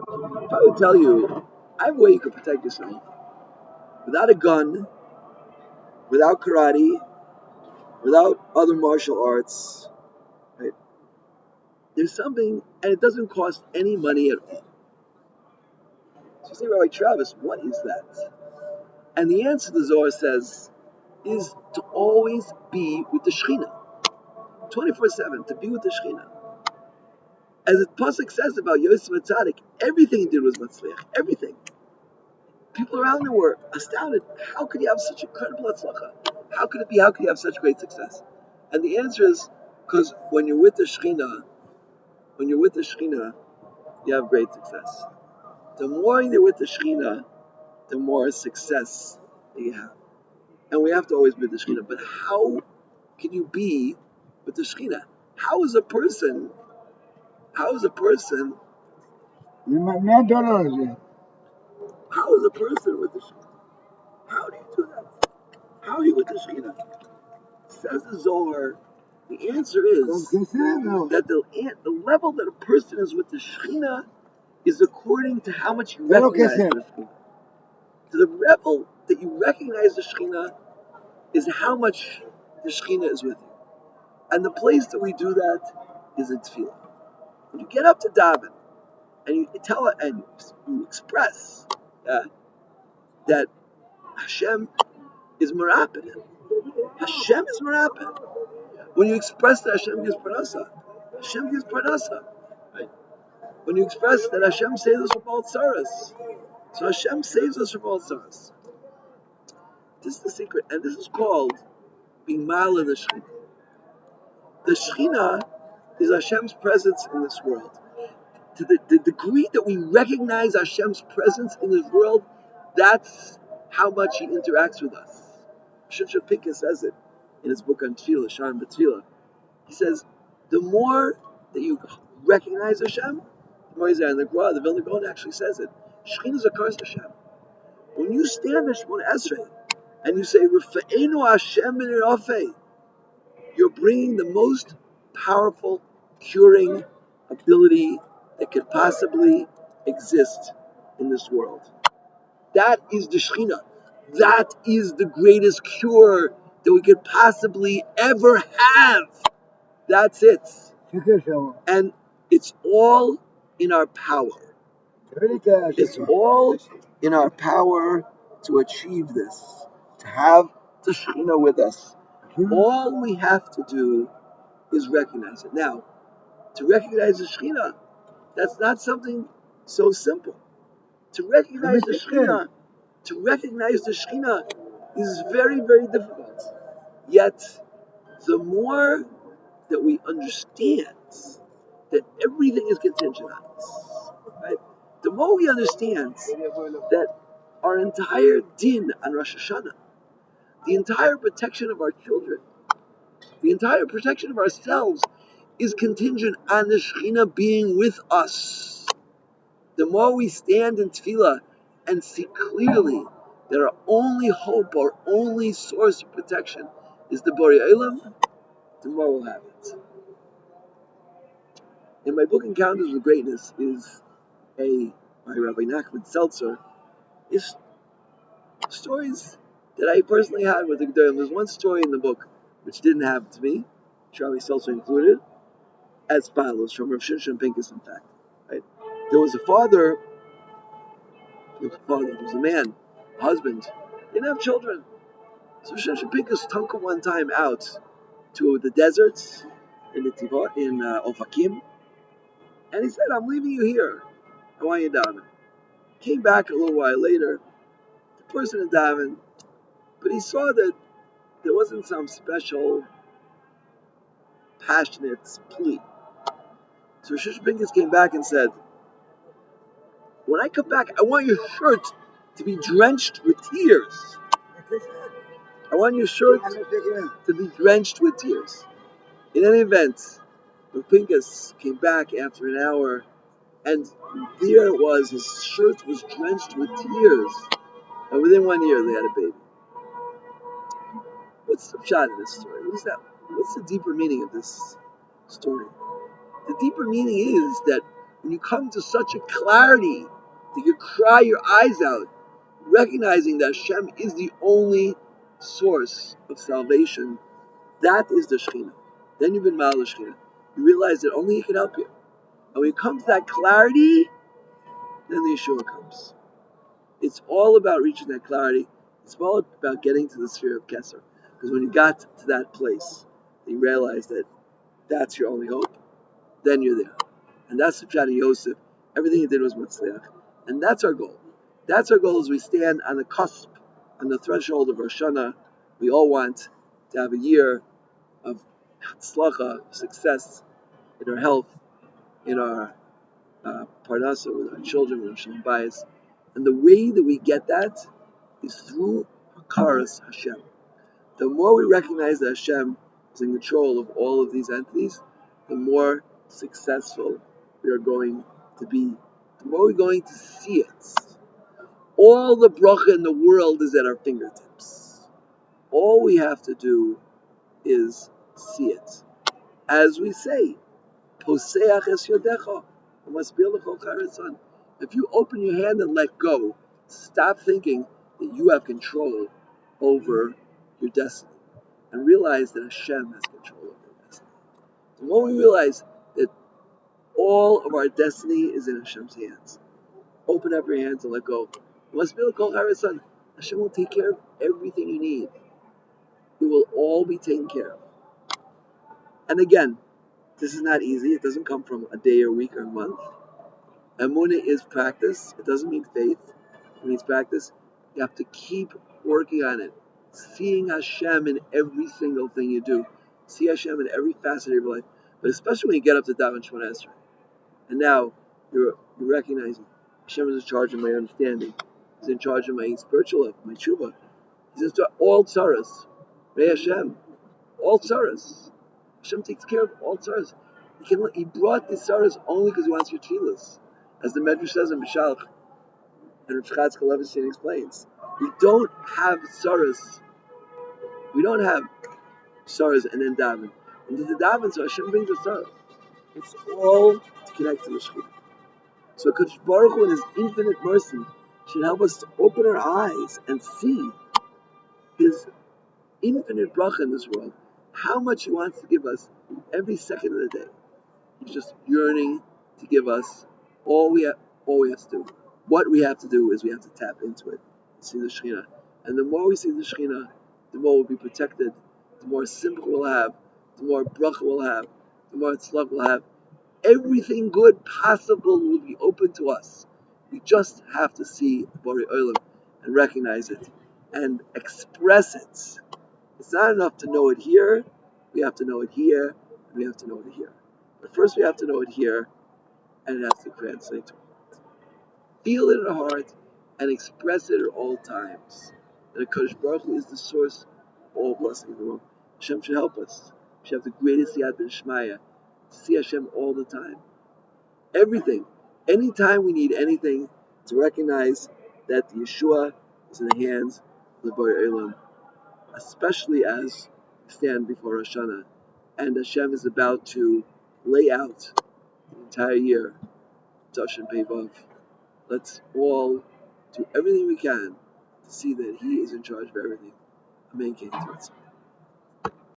If I would tell you, I have a way you can protect yourself without a gun, without karate, without other martial arts, right? There's something, and it doesn't cost any money at all. So you say, Rabbi Travis, what is that? And the answer, the Zohar says, is to always be with the Shekhinah, 24/7, to be with the Shekhinah. As the pasuk says about Yosef Atzadik, everything he did was matzliach. Everything. People around him were astounded. How could he have such incredible atzlacha? How could it be? How could he have such great success? And the answer is because when you're with the Shekhinah, you have great success. The more you're with the Shekhinah, the more success that you have. And we have to always be with the Shekhinah. But how can you be with the Shekhinah? How is a person How is a person with the Shekhinah? How do you do that? How are you with the Shekhinah? Says the Zohar, the answer is that the level that a person is with the Shekhinah is according to how much you recognize the Shekhinah. So the level that you recognize the Shekhinah is how much the Shekhinah is with you. And the place that we do that is in Tefillah. When you get up to daven and you tell it and you express that Hashem is merapid. Hashem is merapid. When you express that Hashem gives parnasa, Hashem gives parnasa. Right? When you express that Hashem saves us from all tzaras, so Hashem saves us from all tzaras. This is the secret, and this is called being ma'ala the Shekhinah. The Shekhinah is Hashem's presence in this world. To the degree that we recognize Hashem's presence in this world, that's how much He interacts with us. Hashem Pinkus says it in his book on Tefillah, Shan B'Tefillah. He says, the more that you recognize Hashem, the more he's there. And the Gra, the Vilna Gaon actually says it. Shekhinah is a curse Hashem. When you stand in Shemona Esrei and you say, Rifa'enu Hashem min Rafei, you're bringing the most powerful curing ability that could possibly exist in this world. That is the Shekhinah. That is the greatest cure that we could possibly ever have. That's it. And it's all in our power. It's all in our power to achieve this, to have the Shekhinah with us. All we have to do is recognize it. Now, to recognize the Shekhinah, that's not something so simple. To recognize the Shekhinah is very, very difficult. Yet, the more that we understand that everything is contingent on us, right? The more we understand that our entire din on Rosh Hashanah, the entire protection of our children, the entire protection of ourselves is contingent on the Shekhinah being with us. The more we stand in Tefillah and see clearly that our only hope, our only source of protection is the Borei Olam, the more we'll have it. In my book Encounters with Greatness is by Rabbi Nachman Seltzer, is stories that I personally had with the Gedolim. There's one story in the book which didn't happen to me, which Rabbi Seltzer included, as follows, from Rav Shimshon Pincus, in fact. Right? There was a man, a husband, didn't have children. So Shimshon Pincus took him one time out to the deserts in Ofakim, and he said, I'm leaving you here. I want you to daven. Came back a little while later, the person had daven, but he saw that there wasn't some special passionate plea. So Shimshon Pincus came back and said, when I come back, I want your shirt to be drenched with tears. I want your shirt to be drenched with tears. In any event, Rav Pincus came back after an hour, and there it was, his shirt was drenched with tears. And within 1 year, they had a baby. What's the shot of this story? What's the deeper meaning of this story? The deeper meaning is that when you come to such a clarity that you cry your eyes out, recognizing that Hashem is the only source of salvation, that is the Shekhinah. Then you've been Ma'al the Shekhinah. You realize that only He can help you. And when you come to that clarity, then the Yeshua comes. It's all about reaching that clarity. It's all about getting to the sphere of Kesser. Because when you got to that place, you realize that that's your only hope, then you're there. And that's the Pshat of Yosef. Everything he did was Matzliach. And that's our goal. That's our goal as we stand on the cusp, on the threshold of Rosh Hashanah. We all want to have a year of tzlacha, success in our health, in our parnasa, with our children, with our shalom bayis. And the way that we get that is through Hakaras Hashem. The more we recognize that Hashem is in control of all of these entities, the more successful we are going to be. The more we're going to see it. All the bracha in the world is at our fingertips. All we have to do is see it. As we say, Poseach es yodecha, if you open your hand and let go, stop thinking that you have control over your destiny, and realize that Hashem has control over your destiny. The moment we realize that all of our destiny is in Hashem's hands, open up your hands and let go. Hashem will take care of everything you need. It will all be taken care of. And again, this is not easy. It doesn't come from a day or week or a month. Emunah is practice. It doesn't mean faith. It means practice. You have to keep working on it. Seeing Hashem in every single thing you do. See Hashem in every facet of your life. But especially when you get up to daven Shemona Esrei. And now you're recognizing Hashem is in charge of my understanding. He's in charge of my spiritual life, my tshuva. He's in charge of all tzaras. May Hashem. All tzaras. Hashem takes care of all tzaras. He brought the tzaras only because He wants your tefillas. As the Medrash says in Bishalach, and Rav Chatzkel Levenstein explains, we don't have tzaras. We don't have tzaras and then daven. And to the daven, so Hashem brings the tzaras. It's all to connect to the Shekhinah. So Kadosh Baruch Hu in His infinite mercy should help us to open our eyes and see His infinite bracha in this world. How much He wants to give us every second of the day. He's just yearning to give us all we have to do. What we have to do is we have to tap into it, see the Shekhinah. And the more we see the Shekhinah, the more we'll be protected, the more simcha we'll have, the more bracha we'll have, the more tzlach we'll have. Everything good possible will be open to us. We just have to see Borei Olam and recognize it and express it. It's not enough to know it here. We have to know it here, and we have to know it here. But first we have to know it here, and it has to translate to it. Feel it in our heart and express it at all times. And Kadosh Baruch Hu is the source of all blessing in the world. Hashem should help us. We should have the greatest Yad B'Shmaya. See Hashem all the time. Everything. Anytime we need anything, to recognize that the Yeshua is in the hands of the Borei Olam, especially as we stand before Rosh Hashanah, and Hashem is about to lay out the entire year, Tashin Pei Vav. Let's all do everything we can to see that He is in charge of everything. Amen.